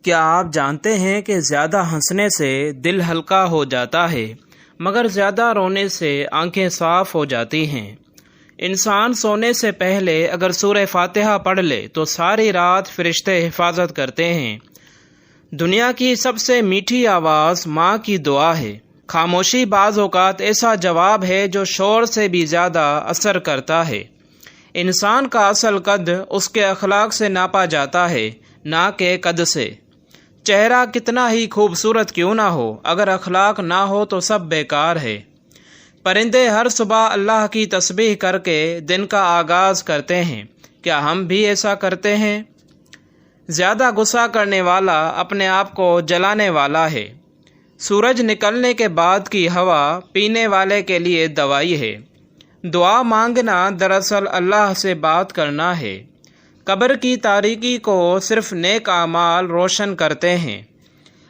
کیا آپ جانتے ہیں کہ زیادہ ہنسنے سے دل ہلکا ہو جاتا ہے مگر زیادہ رونے سے آنکھیں صاف ہو جاتی ہیں۔ انسان سونے سے پہلے اگر سورہ فاتحہ پڑھ لے تو ساری رات فرشتے حفاظت کرتے ہیں۔ دنیا کی سب سے میٹھی آواز ماں کی دعا ہے۔ خاموشی بعض اوقات ایسا جواب ہے جو شور سے بھی زیادہ اثر کرتا ہے۔ انسان کا اصل قد اس کے اخلاق سے ناپا جاتا ہے، نہ کہ قد سے۔ چہرہ کتنا ہی خوبصورت کیوں نہ ہو، اگر اخلاق نہ ہو تو سب بیکار ہے۔ پرندے ہر صبح اللہ کی تسبیح کر کے دن کا آغاز کرتے ہیں، کیا ہم بھی ایسا کرتے ہیں؟ زیادہ غصہ کرنے والا اپنے آپ کو جلانے والا ہے۔ سورج نکلنے کے بعد کی ہوا پینے والے کے لیے دوائی ہے۔ دعا مانگنا دراصل اللہ سے بات کرنا ہے۔ قبر کی تاریکی کو صرف نیک اعمال روشن کرتے ہیں۔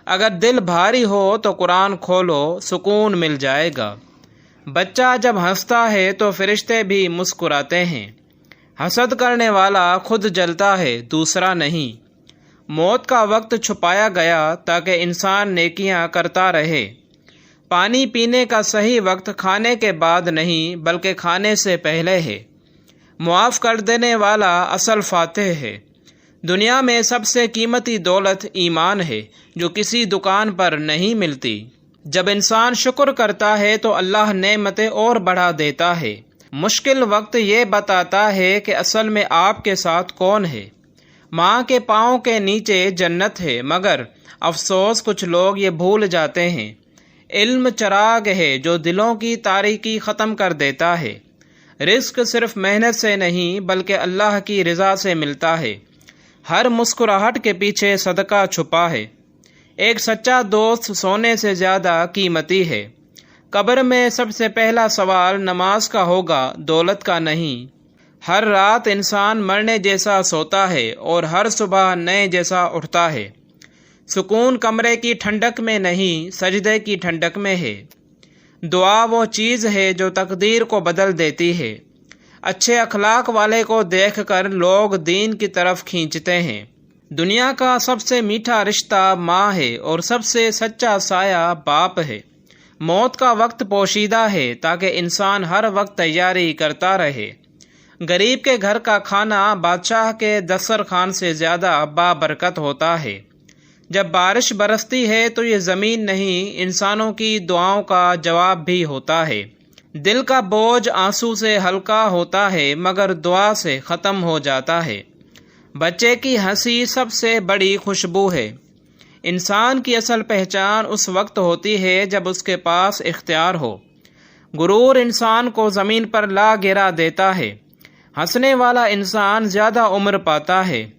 اگر دل بھاری ہو تو قرآن کھولو، سکون مل جائے گا۔ بچہ جب ہنستا ہے تو فرشتے بھی مسکراتے ہیں۔ حسد کرنے والا خود جلتا ہے، دوسرا نہیں۔ موت کا وقت چھپایا گیا تاکہ انسان نیکیاں کرتا رہے۔ پانی پینے کا صحیح وقت کھانے کے بعد نہیں بلکہ کھانے سے پہلے ہے۔ معاف کر دینے والا اصل فاتح ہے۔ دنیا میں سب سے قیمتی دولت ایمان ہے، جو کسی دکان پر نہیں ملتی۔ جب انسان شکر کرتا ہے تو اللہ نعمتیں اور بڑھا دیتا ہے۔ مشکل وقت یہ بتاتا ہے کہ اصل میں آپ کے ساتھ کون ہے۔ ماں کے پاؤں کے نیچے جنت ہے، مگر افسوس کچھ لوگ یہ بھول جاتے ہیں۔ علم چراغ ہے جو دلوں کی تاریکی ختم کر دیتا ہے۔ رزق صرف محنت سے نہیں بلکہ اللہ کی رضا سے ملتا ہے۔ ہر مسکراہٹ کے پیچھے صدقہ چھپا ہے۔ ایک سچا دوست سونے سے زیادہ قیمتی ہے۔ قبر میں سب سے پہلا سوال نماز کا ہوگا، دولت کا نہیں۔ ہر رات انسان مرنے جیسا سوتا ہے اور ہر صبح نئے جیسا اٹھتا ہے۔ سکون کمرے کی ٹھنڈک میں نہیں، سجدے کی ٹھنڈک میں ہے۔ دعا وہ چیز ہے جو تقدیر کو بدل دیتی ہے۔ اچھے اخلاق والے کو دیکھ کر لوگ دین کی طرف کھینچتے ہیں۔ دنیا کا سب سے میٹھا رشتہ ماں ہے اور سب سے سچا سایہ باپ ہے۔ موت کا وقت پوشیدہ ہے تاکہ انسان ہر وقت تیاری کرتا رہے۔ غریب کے گھر کا کھانا بادشاہ کے دسترخوان سے زیادہ بابرکت ہوتا ہے۔ جب بارش برستی ہے تو یہ زمین نہیں، انسانوں کی دعاؤں کا جواب بھی ہوتا ہے۔ دل کا بوجھ آنسو سے ہلکا ہوتا ہے مگر دعا سے ختم ہو جاتا ہے۔ بچے کی ہنسی سب سے بڑی خوشبو ہے۔ انسان کی اصل پہچان اس وقت ہوتی ہے جب اس کے پاس اختیار ہو۔ غرور انسان کو زمین پر لا گرا دیتا ہے۔ ہنسنے والا انسان زیادہ عمر پاتا ہے۔